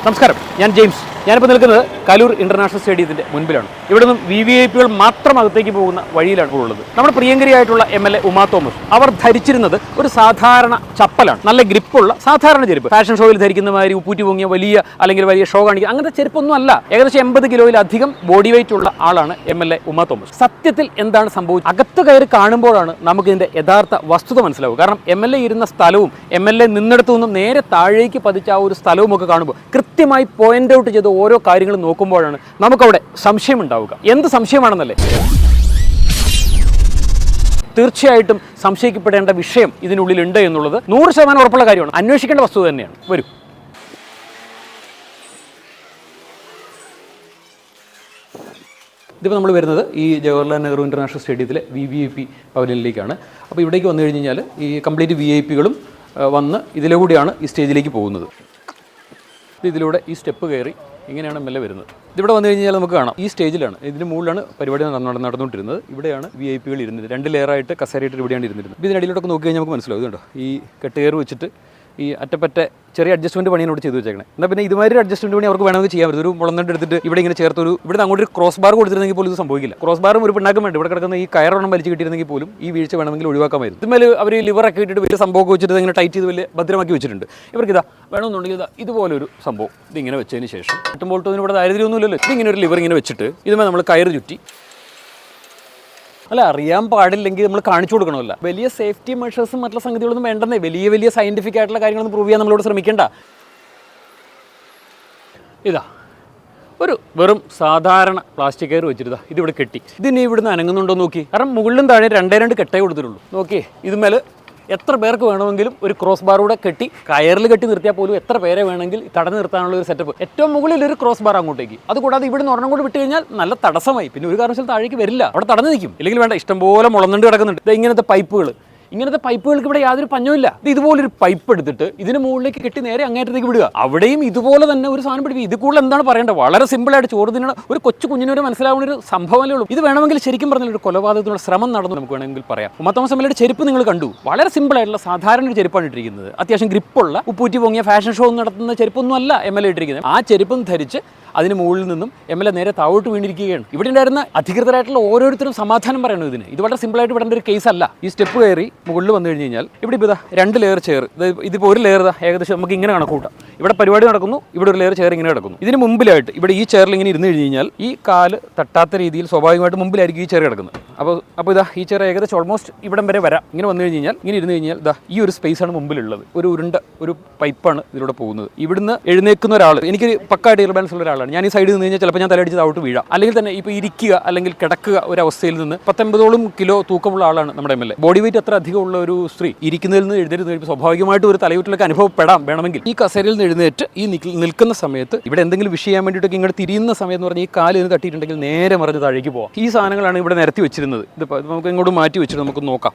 നമസ്കാരം, ഞാൻ ജെയിംസ്. ഞാനിപ്പോൾ നിൽക്കുന്നത് കലൂർ ഇന്റർനാഷണൽ സ്റ്റേഡിയത്തിന്റെ മുൻപിലാണ്. ഇവിടെ നിന്നും VVIP മാത്രം അകത്തേക്ക് പോകുന്ന വഴിയിലാണ് ഉള്ളത്. നമ്മുടെ പ്രിയങ്കരിയായിട്ടുള്ള MLA ഉമാ തോമസ് അവർ ധരിച്ചിരുന്നത് ഒരു സാധാരണ ചപ്പലാണ്. നല്ല ഗ്രിപ്പുള്ള സാധാരണ ചെരുപ്പ്. ഫാഷൻ ഷോയിൽ ധരിക്കുന്ന മാതിരി ഉപ്പൂറ്റി പൊങ്ങിയ വലിയ ഷോ കാണിക്കുക അങ്ങനത്തെ ചെരുപ്പൊന്നും അല്ല. ഏകദേശം 80 കിലോയിലധികം ബോഡി വെയിറ്റ് ഉള്ള ആളാണ് MLA ഉമാ തോമസ്. സത്യത്തിൽ എന്താണ് സംഭവിച്ചത്? അകത്ത് കയറി കാണുമ്പോഴാണ് നമുക്ക് ഇതിന്റെ യഥാർത്ഥ വസ്തുത മനസ്സിലാവുക. കാരണം MLA ഇരുന്ന സ്ഥലവും MLA നിന്നിടത്തു നിന്നും നേരെ താഴേക്ക് പതിച്ച ആ ഒരു സ്ഥലവും ഒക്കെ കാണുമ്പോൾ കൃത്യമായി പോയിന്റ് ഔട്ട് ചെയ്ത് ഓരോ കാര്യങ്ങളും നോക്കുമ്പോഴാണ് നമുക്കവിടെ സംശയമുണ്ടാവുക. എന്ത് സംശയമാണെന്നല്ലേ? തീർച്ചയായിട്ടും സംശയിക്കപ്പെടേണ്ട വിഷയം ഇതിനുള്ളിലുണ്ട് എന്നുള്ളത് 100% ഉറപ്പുള്ള കാര്യമാണ്. അന്വേഷിക്കേണ്ട വസ്തുത തന്നെയാണ്. വരൂ. ഇതിപ്പോൾ നമ്മൾ വരുന്നത് ഈ ജവഹർലാൽ നെഹ്റു ഇന്റർനാഷണൽ സ്റ്റേഡിയത്തിലെ VVIP പവലിയനിലേക്കാണ്. അപ്പോൾ ഇവിടേക്ക് വന്നു കഴിഞ്ഞാൽ ഈ കംപ്ലീറ്റ് VIPകളും വന്ന് ഇതിലൂടെയാണ് ഈ സ്റ്റേജിലേക്ക് പോകുന്നത്. ഇതിലൂടെ ഈ സ്റ്റെപ്പ് കയറി ഇങ്ങനെയാണ് MLA വരുന്നത്. ഇതിവിടെ വന്നു കഴിഞ്ഞാൽ നമുക്ക് കാണാം ഈ സ്റ്റേജിലാണ്, ഇതിന് മുകളിലാണ് പരിപാടി നടന്നുകൊണ്ടിരുന്നത്. ഇവിടെയാണ് VIPകൾ ഇരുന്നത്. 2 ലെയറായിട്ട് കസേരയിട്ട് ഇവിടെയാണ് ഇരുന്നിരുന്നത്. ഇതിനിടയിലോട്ടൊക്കെ നോക്കി കഴിഞ്ഞാൽ നമുക്ക് മനസ്സിലാവും. ഇതുണ്ടോ ഈ കെട്ടുകയറ് വെച്ചിട്ട് ഈ അറ്റപ്പറ്റ ചെറിയ അഡ്ജസ്റ്റ്മെൻറ്റ് പണിയോട് ചെയ്ത് വെച്ചേക്കണേ. എന്നാൽ പിന്നെ ഇതുമാതിരി അഡ്ജസ്റ്റ്മെൻറ്റ് പണി അവർക്ക് വേണമെങ്കിൽ ചെയ്യാൻ പറ്റും. ഒരു മുളന്നിട്ട് എടുത്തിട്ട് ഇവിടെ ഇങ്ങനെ ചേർത്തൊരു ഇവിടെ അങ്ങോട്ട് ഒരു ക്രോസ് ബാർ കൊടുത്തിരുന്നെങ്കിൽ പോലും ഇത് സംഭവിക്കില്ല. ക്രോസ് ബാറും ഒരു പിണ്ണാക്കും വേണ്ട. ഇവിടെ കിടക്കുന്ന ഈ കയറൊന്നും വലിച്ച് കിട്ടിയിരുന്നെങ്കിൽ പോലും ഈ വീഴ്ച വേണമെങ്കിൽ ഒഴിവാക്കാമായിരുന്നു. ഇതുമേൽ അവർ ലിവറൊക്കെ ഇട്ടിട്ട് വലിയ സംഭവമൊക്കെ വെച്ചിട്ട് ഇങ്ങനെ ടൈറ്റ് ചെയ്ത് വലിയ ഭദ്രമാക്കി വെച്ചിട്ടുണ്ട്. ഇവർക്ക് ഇതാ വേണമെന്നുണ്ടെങ്കിൽ ഇതുപോലൊരു സംഭവം ഇതിങ്ങനെ വെച്ചതിന് ശേഷം കിട്ടുമ്പോൾ ഇവിടെ ദാരിദ്ര്യമൊന്നുമില്ലല്ലോ. ഇതിങ്ങനെ ഒരു ലിവർ ഇങ്ങനെ വെച്ചിട്ട് ഇതുമേ നമ്മൾ കയറ് ചുറ്റി അല്ല അറിയാൻ പാടില്ലെങ്കിൽ നമ്മൾ കാണിച്ചു കൊടുക്കണമല്ല. വലിയ സേഫ്റ്റി മെഷേഴ്സും മറ്റുള്ള സംഗതികളൊന്നും വേണ്ടെന്നേ. വലിയ സയൻറ്റിഫിക് ആയിട്ടുള്ള കാര്യങ്ങളൊന്നും പ്രൂവ് ചെയ്യാൻ നമ്മളോട് ശ്രമിക്കേണ്ട. ഇതാ ഒരു വെറും സാധാരണ പ്ലാസ്റ്റിക് കയർ വെച്ചിട്ട് ഇതിവിടെ കെട്ടി. ഇതിനി ഇവിടുന്ന് അനങ്ങുന്നുണ്ടോ നോക്കി. കാരണം മുകളിലും താഴെ 2 കെട്ടേ കൊടുത്തിട്ടുള്ളൂ. നോക്കിയേ, ഇതുമേൽ എത്ര പേർക്ക് വേണമെങ്കിലും ഒരു ക്രോസ് ബാറൂടെ കെട്ടി കയറിൽ കെട്ടി നിർത്തിയാൽ പോലും എത്ര പേരെ വേണമെങ്കിൽ തടഞ്ഞു നിർത്താനുള്ള ഒരു സെറ്റപ്പ്. ഏറ്റവും മുകളിൽ ഒരു ക്രോസ് ബാർ അങ്ങോട്ടേക്ക്. അതുകൂടാതെ ഇവിടെ നിന്ന് ഒരെണ്ണം കൂടി വിട്ട് കഴിഞ്ഞാൽ നല്ല തടസ്സമായി. പിന്നെ ഒരു കാരണവശാലും താഴേക്ക് വരില്ല, അവിടെ തടഞ്ഞു നിൽക്കും. ഇല്ലെങ്കിൽ വേണ്ട, ഇഷ്ടംപോലെ മുളന്നുണ്ട് കിടക്കുന്നുണ്ട്. ഇങ്ങനത്തെ പൈപ്പുകൾക്ക് ഇവിടെ യാതൊരു പഞ്ഞമില്ല. ഇതുപോലൊരു പൈപ്പ് എടുത്തിട്ട് ഇതിന് മുകളിലേക്ക് കെട്ടി നേരെ അങ്ങേറ്റത്തേക്ക് വിടുക. അവിടെയും ഇതുപോലെ തന്നെ ഒരു സാധനം പിടിക്കും. ഇത് കൂടുതൽ എന്താണ് പറയേണ്ടത്? വളരെ സിമ്പിളായിട്ട് ചോറ് തിന്നണ ഒരു കൊച്ചു കുഞ്ഞിനൊരു മനസ്സിലാവുന്ന ഒരു സംഭവമല്ലേ ഉള്ളൂ. ഇത് വേണമെങ്കിൽ ശരിക്കും പറഞ്ഞാൽ ഒരു കൊലപാതകത്തിനുള്ള ശ്രമം നടന്നു നമുക്ക് വേണമെങ്കിൽ പറയാം. ഉമാ തോമസ് MLAയുടെ ചെരുപ്പ് നിങ്ങൾ കണ്ടു. വളരെ സിമ്പിളായിട്ടുള്ള സാധാരണ ഒരു ചെരുപ്പാണ് ഇട്ടിരിക്കുന്നത്. അത്യാവശ്യം ഗ്രിപ്പുള്ള ഉപ്പൂറ്റി പൊങ്ങിയ ഫാഷൻ ഷോ നടത്തുന്ന ചെരുപ്പൊന്നും അല്ല MLA ഇട്ടിരിക്കുന്നത്. ആ ചെരുപ്പും ധരിച്ച് അതിന് മുകളിൽ നിന്നും MLA നേരെ താഴോട്ട് വീണിരിക്കുകയാണ്. ഇവിടെ ഉണ്ടായിരുന്ന അധികൃതരായിട്ടുള്ള ഓരോരുത്തരും സമാധാനം പറയണത് ഇതിന്. ഇത് വളരെ സിമ്പിളായിട്ട് വിടേണ്ട ഒരു കേസ് അല്ല. ഈ സ്റ്റെപ്പ് കയറി മുകളിൽ വന്നു കഴിഞ്ഞ് കഴിഞ്ഞാൽ ഇവിടെ ഇപ്പോൾ 2 ലെയർ ചെയർ. ഇതിപ്പോൾ ഒരു ലെയർ ഏകദേശം നമുക്ക് ഇങ്ങനെ കണക്കൂട്ടാം. ഇവിടെ പരിപാടി നടക്കുന്നു, ഇവിടെ ഒരു ലെയർ ചെയർ ഇങ്ങനെ കിടക്കുന്നു. ഇതിന് മുമ്പിലായിട്ട് ഇവിടെ ഈ ചെയറിൽ ഇങ്ങനെ ഇരുന്ന് കഴിഞ്ഞ് കഴിഞ്ഞാൽ ഈ കാല് തട്ടാത്ത രീതിയിൽ സ്വാഭാവികമായിട്ട് മുമ്പിലായിരിക്കും ഈ ചെയർ കിടക്കുന്നത്. അപ്പോൾ ഈ ചെയർ ഏകദേശം ഓൾമോസ്റ്റ് ഇവിടം വരെ വരാം. ഇങ്ങനെ വന്നു കഴിഞ്ഞ് കഴിഞ്ഞാൽ ഇങ്ങനെ ഇരുന്ന് കഴിഞ്ഞാൽ ഈ ഒരു സ്പേസാണ് മുമ്പിലുള്ളത്. ഒരു ഉരുണ്ട ഒരു പൈപ്പാണ് ഇതിലൂടെ പോകുന്നത്. ഇവിടുന്ന് എഴുന്നേൽക്കുന്ന ഒരാൾ, എനിക്ക് പക്കായിട്ട് ഇയർബാലൻസ് ഉള്ള ഒരാളാണ്. ഞാൻ ഈ സൈഡിൽ നിന്ന് കഴിഞ്ഞാൽ ചിലപ്പോൾ ഞാൻ തലയടിച്ച് താഴോട്ട് വീഴാം. അല്ലെങ്കിൽ തന്നെ ഇപ്പോൾ ഇരിക്കുക അല്ലെങ്കിൽ കിടക്കുക ഒരു അവസ്ഥയിൽ നിന്ന് 19 കിലോ തൂക്കമുള്ള ആളാണ് നമ്മുടെ MLA. ബോഡി വെയിറ്റ് അത്ര അധികമുള്ള ഒരു സ്ത്രീ ഇരിക്കുന്നതിൽ നിന്ന് എഴുന്നേറ്റ് കഴിയുമ്പോൾ സ്വാഭാവികമായിട്ട് ഒരു തലയൂറ്റിലൊക്കെ അനുഭവപ്പെടാം. വേണമെങ്കിൽ ഈ കസേരയിൽ നിന്ന് എഴുന്നേറ്റ് ഈ നിൽക്കുന്ന സമയത്ത് ഇവിടെ എന്തെങ്കിലും വിഷയം ചെയ്യാൻ വേണ്ടിയിട്ടൊക്കെ ഇങ്ങോട്ട് തിരിയുന്ന സമയത്ത് എന്ന് പറഞ്ഞാൽ ഈ കാലിൽ നിന്ന് തട്ടിയിട്ടുണ്ടെങ്കിൽ നേരെ മറിഞ്ഞ് താഴേക്ക് പോകാം. ഈ സാധനങ്ങളാണ് ഇവിടെ നിരത്തി വെച്ചിരുന്നത്. ഇതിപ്പോൾ നമുക്ക് ഇങ്ങോട്ട് മാറ്റി വെച്ചിട്ട് നമുക്ക് നോക്കാം.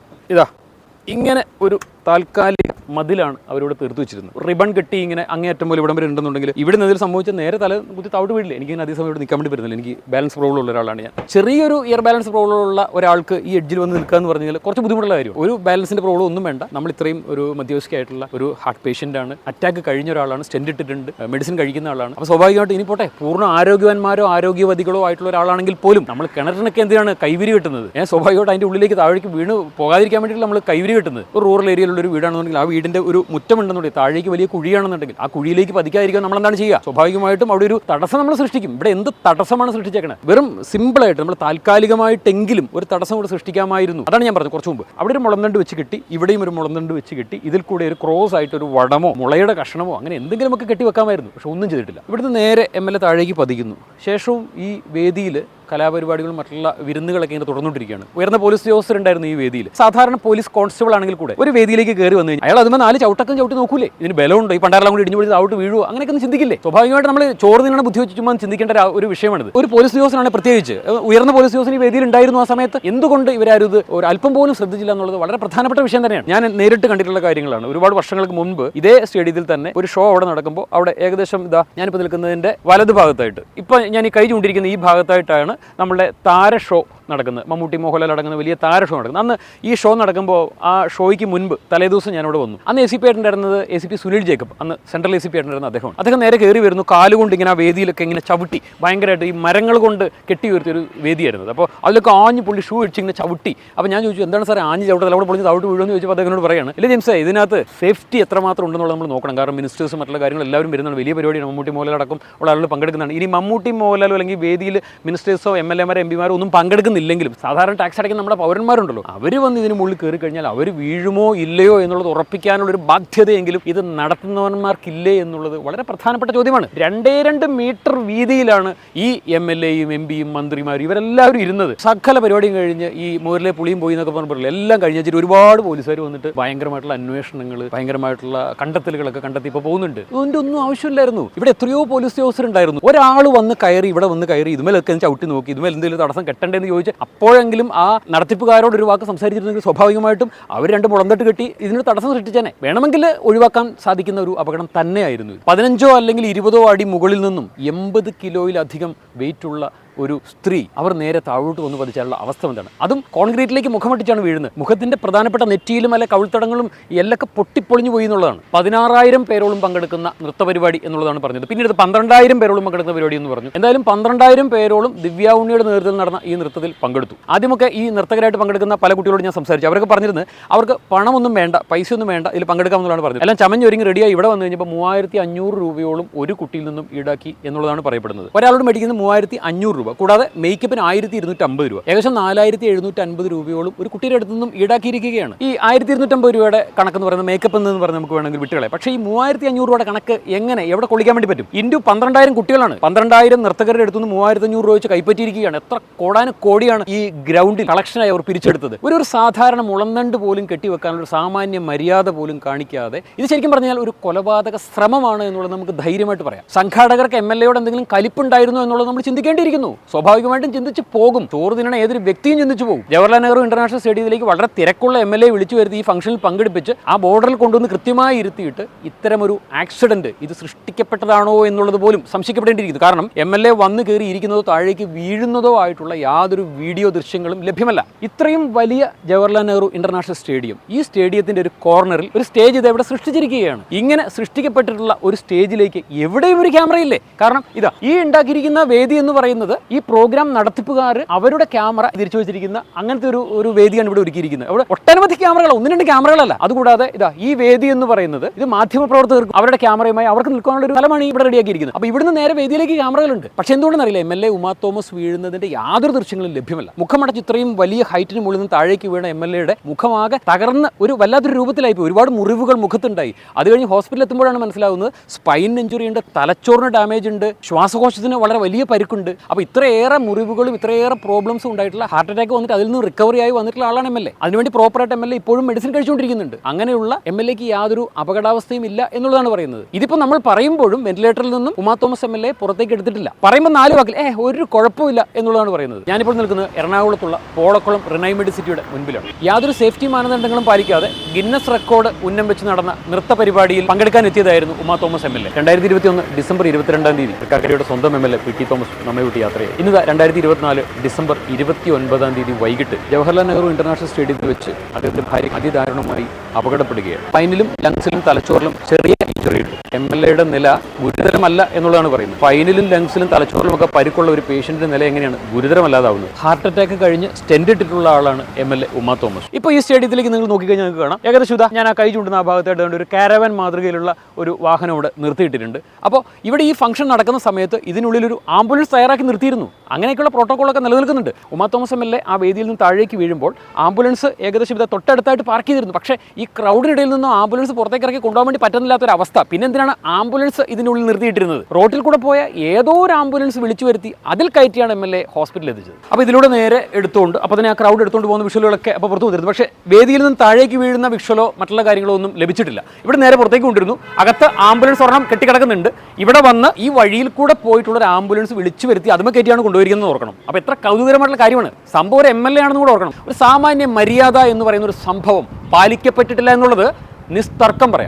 ഇങ്ങനെ ഒരു താൽക്കാലിക മതിലാണ് അവരിവിടെ തീർത്ത് വെച്ചിരുന്നത്. റിബൺ കെട്ടി ഇങ്ങനെ അങ്ങേയറ്റം പോലെ ഇവിടം വരെ ഉണ്ടെന്നുണ്ടെങ്കിൽ ഇവിടെ നിന്ന് സംഭവിച്ച നേരെ തല കുത്തി താഴോട്ട് വീടില്ല. എനിക്ക് അതേ സമയം ഇവിടെ നിൽക്കാൻ വേണ്ടി പറ്റുന്നില്ല. എനിക്ക് ബാലൻസ് പ്രോബ്ലം ഉള്ള ഒരാളാണ് ഞാൻ. ചെറിയൊരു ഇയർ ബാലൻസ് പ്രോബ്ലം ഉള്ള ഒരാൾക്ക് ഈ എഡ്ജിൽ വന്ന് നിൽക്കുക എന്ന് പറഞ്ഞാൽ കുറച്ച് ബുദ്ധിമുട്ടുള്ള കാര്യം. ഒരു ബാലൻസിൻ്റെ പ്രോബ്ലം ഒന്നും വേണ്ട. നമ്മൾ ഇത്രയും ഒരു മധ്യവയസ്കയായിട്ടുള്ള ഒരു ഹാർട്ട് പേഷ്യൻ്റ് ആണ്, അറ്റാക്ക് കഴിഞ്ഞ ഒരാളാണ്, സ്റ്റെൻറ്റ് ഇട്ടിട്ടുണ്ട്, മെഡിസിൻ കഴിക്കുന്ന ആളാണ്. അപ്പോൾ സ്വാഭാവികമായിട്ട് ഇനി പോട്ടെ പൂർണ്ണ ആരോഗ്യവാന്മാരോ ആരോഗ്യവതികളോ ആയിട്ടുള്ള ഒരാളാണെങ്കിൽ പോലും നമ്മൾ കിണറിനൊക്കെ എന്തിനാണ് കൈവിരി കെട്ടുന്നത്? സ്വാഭാവികമായിട്ട് അതിൻ്റെ ഉള്ളിലേക്ക് താഴേക്ക് വീണ് പോകാതിരിക്കാൻ വേണ്ടിയിട്ട് നമ്മൾ കൈവിരി കെട്ടുന്നത്. ഒരു റൂറൽ ഏരിയയിലുള്ള ഒരു വീടാണെന്നുണ്ടെങ്കിൽ ആ വീടിൻ്റെ ഒരു മുറ്റമുണ്ടെന്നുണ്ടെങ്കിൽ താഴേക്ക് വലിയ കുഴിയാണെന്നുണ്ടെങ്കിൽ ആ കുഴിയിലേക്ക് പതിക്കാതിരിക്കാൻ നമ്മൾ എന്താണ് ചെയ്യുക? സ്വാഭാവികമായിട്ടും അവിടെ ഒരു തടസ്സം നമ്മൾ സൃഷ്ടിക്കും. ഇവിടെ എന്ത് തടസ്സമാണ് സൃഷ്ടിച്ചേക്കണത്? വെറും സിമ്പിളായിട്ട് നമ്മൾ താൽക്കാലികമായിട്ടെങ്കിലും ഒരു തടസ്സം കൂടെ സൃഷ്ടിക്കാമായിരുന്നു. അതാണ് ഞാൻ പറഞ്ഞത് കുറച്ച് മുമ്പ്. അവിടെ ഒരു മുളന്തണ്ട് വെച്ച് കെട്ടി, ഇവിടെയും ഒരു മുളന്തണ്ട് വെച്ച് കെട്ടി, ഇതിൽ കൂടെ ഒരു ക്രോസ് ആയിട്ട് ഒരു വടമോ മുളയുടെ കഷ്ണമോ അങ്ങനെ എന്തെങ്കിലും ഒക്കെ കെട്ടി വെക്കാമായിരുന്നു. പക്ഷെ ഒന്നും ചെയ്തിട്ടില്ല. ഇവിടുന്ന് നേരെ MLA താഴേക്ക് പതിക്കുന്നു. ശേഷവും ഈ വേദിയിൽ കലാപരിപാടികളും മറ്റുള്ള വിരുന്നുകളൊക്കെ ഇങ്ങനെ തുടർന്നുകൊണ്ടിരിക്കുകയാണ്. ഉയർന്ന പോലീസ് ഉദ്യോഗസ്ഥരുണ്ടായിരുന്നു ഈ വേദിയിൽ. സാധാരണ പോലീസ് കോൺസ്റ്റബിൾ ആണെങ്കിൽ കൂടെ ഒരു വേദിയിലേക്ക് കയറി വന്നു കഴിഞ്ഞാൽ അയാൾ അതുമ്പോൾ 4 ചവിട്ടക്കം ചവിട്ടി നോക്കൂലേ? ഇതിന് ബലമുണ്ടോ? ഈ പണ്ടാരെല്ലാം കൂടി ഇടിഞ്ഞു പിടിച്ച് ഔട്ട് വീഴുവോ? അങ്ങനെയൊക്കെ ഒന്ന് ചിന്തിക്കില്ലേ? സ്വാഭാവികമായിട്ട് നമ്മൾ ചോറ് നിന്നാണ് ബുദ്ധി വെച്ച് ചുമ്മാ ചിന്തിക്കേണ്ട ഒരു വിഷയമാണിത്. ഒരു പോലീസ് ഉദ്യോഗസ്ഥനാണ് പ്രത്യേകിച്ച് ഉയർന്ന പോലീസ് ഉദ്യോഗസ്ഥൻ ഈ വേദിയിൽ ഉണ്ടായിരുന്നു ആ സമയത്ത്. എന്തുകൊണ്ട് ഇവരാരും ഇത് ഒരു അല്പം പോലും ശ്രദ്ധിച്ചില്ല എന്നുള്ളത് വളരെ പ്രധാനപ്പെട്ട വിഷയം തന്നെയാണ്. ഞാൻ നേരിട്ട് കണ്ടിട്ടുള്ള കാര്യങ്ങളാണ്. ഒരുപാട് വർഷങ്ങൾക്ക് മുൻപ് ഇതേ സ്റ്റേഡിയത്തിൽ തന്നെ ഒരു ഷോ അവിടെ നടക്കുമ്പോൾ അവിടെ ഏകദേശം ഞാനിപ്പോൾ നിൽക്കുന്നതിൻ്റെ വലതു ഭാഗത്തായിട്ട്, ഇപ്പം ഞാൻ ഈ കൈ ചൂണ്ടിരിക്കുന്ന ഈ ഭാഗത്തായിട്ടാണ് നമ്മളുടെ താര ഷോ നടക്കുന്നത്, മമ്മൂട്ടി മോഹൻലാൽ അടങ്ങുന്ന വലിയ താര ഷോ നടക്കുന്നത്. അന്ന് ഈ ഷോ നടക്കുമ്പോൾ ആ ഷോയ്ക്ക് മുൻപ് തലേദിവസം ഞാനിവിടെ വന്നു. അന്ന് ACP ആയിട്ടുണ്ടായിരുന്നത് ACP സുനിൽ ജേക്കബ്, അന്ന് സെൻട്രൽ ACP ആയിട്ടുണ്ടായിരുന്ന അദ്ദേഹം നേരെ കയറി വരുന്നു, കാലുകൊണ്ട് ഇങ്ങനെ ആ വേദിയിലൊക്കെ ഇങ്ങനെ ചവിട്ടി ഭയങ്കരമായിട്ട് ഈ മരങ്ങൾ കൊണ്ട് കെട്ടി ഉയർത്തിയൊരു വേദിയായിരുന്നത്. അപ്പോൾ അതിലൊക്കെ ആഞ്ഞ് പുള്ളി ഷൂ ഇടിച്ച് ഇങ്ങനെ ചവിട്ടി. അപ്പോൾ ഞാൻ ചോദിച്ചു, എന്താണ് സാർ ആഞ്ഞ് ചവിട്ടൽ, അവിടെ പൊളിഞ്ഞ് ചവിട്ട് വീഴുമെന്ന് ചോദിച്ചപ്പോൾ അദ്ദേഹത്തിനോട് പറയാണ്, ഇല്ല ജെയിംസേ, ഇതിനകത്ത് സേഫ്റ്റി എത്രമാത്രം ഉണ്ടെന്നുള്ളത് നമ്മൾ നോക്കണം. കാരണം മിനിസ്റ്റേഴ്സും മറ്റുള്ള കാര്യങ്ങൾ എല്ലാവരും വരുന്നതാണ്, വലിയ പരിപാടിയാണ്, മമ്മൂട്ടി മോഹൻലാൽ അടക്കം ഉള്ള ആളുകൾ പങ്കെടുക്കുന്നതാണ്. ഇനി മമ്മൂട്ടി മോഹൻലാലോ അല്ലെങ്കിൽ വേദിയിൽ മിനിസ്റ്റേഴ്സോ MLA-മാരോ MP-മാരോ ഒന്നും പങ്കെടുക്കുന്നില്ലെങ്കിലും സാധാരണ ടാക്സ് അടയ്ക്കുന്ന നമ്മുടെ പൗരന്മാരുണ്ടല്ലോ, അവർ വന്ന് ഇതിന് മുകളിൽ കയറി കഴിഞ്ഞാൽ അവർ വീഴുമോ ഇല്ലയോ എന്നുള്ളത് ഉറപ്പിക്കാനുള്ളൊരു ബാധ്യതയെങ്കിലും ഇത് നടത്തുന്നവന്മാർക്കില്ലേ എന്നുള്ളത് വളരെ പ്രധാനപ്പെട്ട ചോദ്യമാണ്. 2 മീറ്റർ വീതിയിലാണ് ഈ MLA-യും MP-യും മന്ത്രിമാരും ഇവരെല്ലാവരും ഇരുന്നത്. സകല പരിപാടിയും കഴിഞ്ഞ് ഈ മോരിലെ പുളിയും പോയി എന്നൊക്കെ പറഞ്ഞില്ല, എല്ലാം കഴിഞ്ഞ് വെച്ചിട്ട് ഒരുപാട് പോലീസുകാർ വന്നിട്ട് ഭയങ്കരമായിട്ടുള്ള അന്വേഷണങ്ങൾ, ഭയങ്കരമായിട്ടുള്ള കണ്ടെത്തലുകളൊക്കെ കണ്ടെത്തി ഇപ്പോൾ പോകുന്നുണ്ട്. ഇതിൻ്റെ ഒന്നും ആവശ്യമില്ലായിരുന്നു. ഇവിടെ എത്രയോ പോലീസ് ഉദ്യോഗസ്ഥർ ഉണ്ടായിരുന്നു. ഒരാൾ വന്ന് കയറി ഇവിടെ വന്ന് കയറി ഇതുമേലൊക്കെ ചവിട്ടി നോക്കി, ഇതുമേൽ എന്തെങ്കിലും തടസ്സം കെട്ടേണ്ടതെന്ന് ചോദിച്ച് അപ്പോഴെങ്കിലും ആ നടത്തിപ്പുകാരോട് ഒരു വാക്ക് സംസാരിച്ചിരുന്നെങ്കിൽ സ്വാഭാവികമായിട്ടും അവർ 2 മുളന്തട്ട് കെട്ടി ഇതിനൊരു തടസ്സം സൃഷ്ടിച്ചേനെ. വേണമെങ്കിൽ ഒഴിവാക്കാൻ സാധിക്കുന്ന ഒരു അപകടം തന്നെയായിരുന്നു. 15 അല്ലെങ്കിൽ 20 അടി മുകളിൽ നിന്നും 80 കിലോയിലധികം വെയിറ്റുള്ള ഒരു സ്ത്രീ അവർ നേരെ താഴോട്ട് വന്ന് പതിച്ചാലുള്ള അവസ്ഥ എന്താണ്? അതും കോൺക്രീറ്റിലേക്ക് മുഖമട്ടിച്ചാണ് വീഴുന്നത്. മുഖത്തിന്റെ പ്രധാനപ്പെട്ട നെറ്റിയിലും അല്ലെ കവിൾത്തടങ്ങളും എല്ലൊക്കെ പൊട്ടിപ്പൊളിഞ്ഞു പോയി എന്നുള്ളതാണ്. 16,000 പേരോളം പങ്കെടുക്കുന്ന നൃത്തപരിപാടി എന്നുള്ളതാണ് പറഞ്ഞത്. പിന്നീട് 12,000 പേരോളം പങ്കെടുക്കുന്ന പരിപാടി എന്ന് പറഞ്ഞു. എന്തായാലും 12,000 പേരോളം ദിവ്യ ഉണ്ണിയുടെ നേതൃത്വത്തിൽ നടന്ന ഈ നൃത്തത്തിൽ പങ്കെടുത്തു. ആദ്യമൊക്കെ ഈ നർത്തകരായിട്ട് പങ്കെടുക്കുന്ന പല കുട്ടികളോട് ഞാൻ സംസാരിച്ചു. അവരൊക്കെ പറഞ്ഞിരുന്നത് അവർക്ക് പണമൊന്നും വേണ്ട, പൈസയൊന്നും വേണ്ട, ഇതിൽ പങ്കെടുക്കാമെന്നുള്ളതാണ് പറഞ്ഞത്. എല്ലാം ചമഞ്ഞൊരുങ്ങി റെഡിയായി ഇവിടെ വന്നു കഴിഞ്ഞപ്പോൾ 3,500 രൂപയോളം ഒരു കുട്ടിയിൽ നിന്നും ഈടാക്കി എന്നുള്ളതാണ് പറയപ്പെടുന്നത്. ഒരാളോട് മേടിക്കുന്നത് 3,500 രൂപ, കൂടാതെ മേക്കപ്പിന് 1,250 രൂപ, ഏകദേശം 4,750 രൂപയോളം ഒരു കുട്ടിയുടെ അടുത്ത് നിന്നും ഈടാക്കിയിരിക്കുകയാണ്. ഈ 1,250 രൂപയുടെ കണക്കെന്ന് പറയുന്നത് മേക്കപ്പ് എന്ന് പറഞ്ഞാൽ നമുക്ക് വേണമെങ്കിൽ വിട്ടുകളെ. പക്ഷേ ഈ 3,500 രൂപയുടെ കണക്ക് എങ്ങനെ എവിടെ കൊള്ളിക്കാൻ വേണ്ടി പറ്റും? ഇൻറ്റു 12,000 കുട്ടികളാണ്. 12,000 നർത്തകരുടെ അടുത്ത് നിന്ന് 3,500 രൂപ വെച്ച് കൈപ്പറ്റിയിരിക്കുകയാണ്. എത്ര കോടിയാണ് ഈ ഗ്രൗണ്ടിൽ കളക്ഷനായി അവർ പിരിച്ചെടുത്തത്. ഒരു സാധാരണ മുളന്തണ്ട് പോലും കെട്ടിവെക്കാനുള്ള സാമാന്യ മര്യാദ പോലും കാണിക്കാതെ ഇത് ശരിക്കും പറഞ്ഞാൽ ഒരു കൊലപാതക ശ്രമമാണ് എന്നുള്ളത് നമുക്ക് ധൈര്യമായിട്ട് പറയാം. സംഘാടകർക്ക് MLA-യോട് എന്തെങ്കിലും കലിപ്പുണ്ടായിരുന്നു എന്നുള്ളത് നമ്മൾ ചിന്തിക്കേണ്ടിയിരിക്കുന്നു. സ്വാഭാവികമായിട്ടും ചിന്തിച്ച് പോകും. ചോറ് തിന്നണ ഏതൊരു വ്യക്തിയും ചിന്തിച്ചു പോകും. ജവഹർലാൽ നെഹ്റു ഇന്റർനാഷണൽ സ്റ്റേഡിയത്തിലേക്ക് വളരെ തിരക്കുള്ള MLA വിളിച്ചു വരുത്തി ഈ ഫംഗ്ഷനിൽ പങ്കെടുപ്പിച്ച് ആ ബോർഡറിൽ കൊണ്ടുവന്ന് കൃത്യമായി ഇരുത്തിയിട്ട് ഇത്തരമൊരു ആക്സിഡന്റ് ഇത് സൃഷ്ടിക്കപ്പെട്ടതാണോ എന്നുള്ളത് പോലും സംശയിക്കപ്പെടേണ്ടിയിരിക്കുന്നു. കാരണം MLA വന്ന് കയറി ഇരിക്കുന്നതോ താഴേക്ക് വീഴുന്നതോ ആയിട്ടുള്ള യാതൊരു വീഡിയോ ദൃശ്യങ്ങളും ലഭ്യമല്ല. ഇത്രയും വലിയ ജവഹർലാൽ നെഹ്റു ഇന്റർനാഷണൽ സ്റ്റേഡിയം, ഈ സ്റ്റേഡിയത്തിന്റെ ഒരു കോർണറിൽ ഒരു സ്റ്റേജ് ഇത് എവിടെ സൃഷ്ടിച്ചിരിക്കുകയാണ്. ഇങ്ങനെ സൃഷ്ടിക്കപ്പെട്ടിട്ടുള്ള ഒരു സ്റ്റേജിലേക്ക് എവിടെയും ഒരു ക്യാമറയില്ലേ? കാരണം ഇതാ ഈ ഉണ്ടാക്കിയിരിക്കുന്ന വേദി എന്ന് പറയുന്നത് ഈ പ്രോഗ്രാം നടത്തിപ്പുകാർ അവരുടെ ക്യാമറ തിരിച്ചു വെച്ചിരിക്കുന്ന അങ്ങനത്തെ ഒരു വേദിയാണ് ഇവിടെ ഒരുക്കിയിരിക്കുന്നത്. അവിടെ ഒട്ടനവധി ക്യാമറകൾ, 1-2 ക്യാമറകളല്ല. അതുകൂടാതെ ഇതാ ഈ വേദി എന്ന് പറയുന്നത് ഇത് മാധ്യമപ്രവർത്തകർക്ക് അവരുടെ ക്യാമറയുമായി അവർക്ക് നിൽക്കാനുള്ള ഒരു സ്ഥലമാണ് ഇവിടെ റെഡിയാക്കിയിരിക്കുന്നത്. അപ്പോൾ ഇവിടുന്ന് നേരെ വേദിയിലേക്ക് ക്യാമറകളുണ്ട്. പക്ഷേ എന്തുകൊണ്ടെന്ന് അറിയില്ല, MLA ഉമാ തോമസ് വീഴുന്നതിന്റെ യാതൊരു ദൃശ്യങ്ങളും ലഭ്യമല്ല. മുഖമടച്ച് ഇത്രയും വലിയ ഹൈറ്റിന് മുകളിൽ നിന്ന് താഴേക്ക് വീണ MLA-യുടെ മുഖമാകെ തകർന്ന് ഒരു വല്ലാത്തൊരു രൂപത്തിലായിപ്പോയി. ഒരുപാട് മുറിവുകൾ മുഖത്തുണ്ടായി. അത് കഴിഞ്ഞ് ഹോസ്പിറ്റലിൽ എത്തുമ്പോഴാണ് മനസ്സിലാവുന്നത് സ്പൈൻ ഇഞ്ചുറി ഉണ്ട്, തലച്ചോറിന് ഡാമേജ് ഉണ്ട്, ശ്വാസകോശത്തിന് വളരെ വലിയ പരിക്കുണ്ട്. അപ്പോൾ ഇത്രയേറെ മുറിവുകളും ഇത്രയേറെ പ്രോബ്ലംസും ഉണ്ടായിട്ടുള്ള ഹാർട്ട് അറ്റാക്ക് വന്നിട്ട് അതിൽ നിന്ന് റിക്കവറി ആയി വന്നിട്ടുള്ള ആളാണ് MLA. അതിനുവേണ്ടി പ്രോപ്പറായിട്ട് MLA ഇപ്പോഴും മെഡിസിൻ കഴിച്ചുകൊണ്ടിരിക്കുന്നുണ്ട്. അങ്ങനെയുള്ള MLA-ക്ക് യാതൊരു അപകടാവസ്ഥയും ഇല്ല എന്നുള്ളതാണ് പറയുന്നത്. ഇതിപ്പോൾ നമ്മൾ പറയുമ്പോഴും വെന്റിലേറ്ററിൽ നിന്നും ഉമാ തോമസ് MLA പുറത്തേക്ക് എടുത്തിട്ടില്ല. പറയുമ്പോൾ 4 വാക്കിൽ ഒരു കുഴപ്പമില്ല എന്നുള്ളതാണ് പറയുന്നത്. ഞാനിപ്പോൾ നിൽക്കുന്നത് എറണാകുളത്തുള്ള പോളക്കുളം റിനൈ മെഡിസിറ്റിയുടെ മുൻപിലാണ്. യാതൊരു സേഫ്റ്റി മാനദണ്ഡങ്ങളും പാലിക്കാതെ ഗിന്നസ് റെക്കോർഡ് ഉന്നം വെച്ച് നടന്ന നൃത്ത പരിപാടിയിൽ പങ്കെടുക്കാൻ എത്തിയതായിരുന്നു ഉമാ തോമസ് MLA. 2021 ഡിസംബർ 22-ാം തീയതി തൃക്കാക്കരയുടെ സ്വന്തം MLA PT തോമസ് നമ്മെ വിട്ട് യാത്രയായി. ഇന്ന് 2024 ഡിസംബർ 29-ാം തീയതി വൈകിട്ട് ജവഹർലാൽ നെഹ്റു ഇന്റർനാഷണൽ സ്റ്റേഡിയത്തിൽ വെച്ച് അദ്ദേഹത്തിന്റെ ഭാര്യ അതിദാരുണമായി അപകടപ്പെടുകയാണ്. സ്പൈനിലും ലങ്സിലും തലച്ചോറിലും ചെറിയ ഇഞ്ചുറിയുണ്ട്. MLA-യുടെ നില ഗുരുതരമല്ല എന്നുള്ളതാണ് പറയുന്നത്. സ്പൈനിലും ലങ്സിലും തലച്ചോറിലും ഒക്കെ പരിക്കുള്ള ഒരു പേഷ്യന്റിന്റെ നില എങ്ങനെയാണ് ഗുരുതരമല്ലാതാവുന്നത്? ഹാർട്ട് അറ്റാക്ക് കഴിഞ്ഞ് സ്റ്റെന്റ് ഇട്ടിട്ടുള്ള ആളാണ് MLA ഉമാ തോമസ്. ഇപ്പോൾ ഈ സ്റ്റേഡിയത്തിലേക്ക് നിങ്ങൾ നോക്കിക്കഴിഞ്ഞാൽ നിങ്ങൾക്ക് കാണാം ഏകദേശം ഞാൻ ആ കൈ ചൂണ്ടുന്ന ആ ഭാഗത്തായിട്ട് ഒരു കാരവാൻ മാതൃകയിലുള്ള ഒരു വാഹനം ഇവിടെ നിർത്തിയിട്ടിട്ടുണ്ട്. അപ്പോൾ ഇവിടെ ഈ ഫംഗ്ഷൻ നടക്കുന്ന സമയത്ത് ഇതിനുള്ളിൽ ഒരു ആംബുലൻസ് തയ്യാറാക്കി നിർത്തിയിരുന്നു. അങ്ങനെയൊക്കെയുള്ള പ്രോട്ടോക്കോളൊക്കെ നിലനിൽക്കുന്നുണ്ട്. ഉമാ തോമസ് MLA ആ വേദിയിൽ നിന്ന് താഴേക്ക് വീഴുമ്പോൾ ആംബുലൻസ് ഏകദേശം ഇത് തൊട്ടടുത്തായിട്ട് പാർക്ക് ചെയ്തിരുന്നു. പക്ഷേ ഈ ക്രൗഡിനിടയിൽ നിന്നും ആംബുലൻസ് പുറത്തേക്ക് ഇറക്കി കൊണ്ടുപോകാൻ വേണ്ടി പറ്റുന്നില്ലാത്തൊരു അവസ്ഥ. പിന്നെ എന്തിനാണ് ആംബുലൻസ് ഇതിനുള്ളിൽ നിർത്തിയിട്ടിരുന്നത്? റോഡിൽ കൂടെ പോയ ഏതോ ഒരു ആംബുലൻസ് വിളിച്ചു വരുത്തി അതിൽ കയറ്റിയാണ് MLA ഹോസ്പിറ്റലിൽ എത്തിച്ചത്. അപ്പോൾ ഇതിലൂടെ നേരെ എടുത്തുകൊണ്ട് അപ്പോൾ തന്നെ ആ ക്രൗഡ് എടുത്തുകൊണ്ട് പോകുന്ന വിഷ്വലുകളൊക്കെ അപ്പോൾ പുറത്തു വന്നിരുന്നു. പക്ഷേ വേദിയിൽ നിന്ന് താഴേക്ക് വീഴുന്ന വിഷ്വലോ മറ്റുള്ള കാര്യങ്ങളോ ഒന്നും ലഭിച്ചിട്ടില്ല. ഇവിടെ നേരെ പുറത്തേക്ക് കൊണ്ടിരുന്നു. അകത്ത് ആംബുലൻസ് ഒരെണ്ണം കെട്ടിക്കിടക്കുന്നുണ്ട്. ഇവിടെ വന്ന് ഈ വഴിയിൽ കൂടെ പോയിട്ടുള്ള ഒരു ആംബുലൻസ് വിളിച്ചു വരുത്തി അതുമേ കയറ്റിയാണ് കൊണ്ടുപോയിരിക്കുന്നത് ഓർക്കണം. അപ്പോൾ എത്ര കൗതുകരമായിട്ടുള്ള കാര്യമാണ്. സംഭവം ഒരു MLA ആണെന്ന് കൂടെ ഓർക്കണം. ഒരു സാമാന്യ മര്യാദ എന്ന് പറയുന്ന ഒരു സംഭവം പാലിക്കപ്പെട്ടിട്ടില്ല എന്നുള്ളത് നിസ്തർക്കം പറയാം.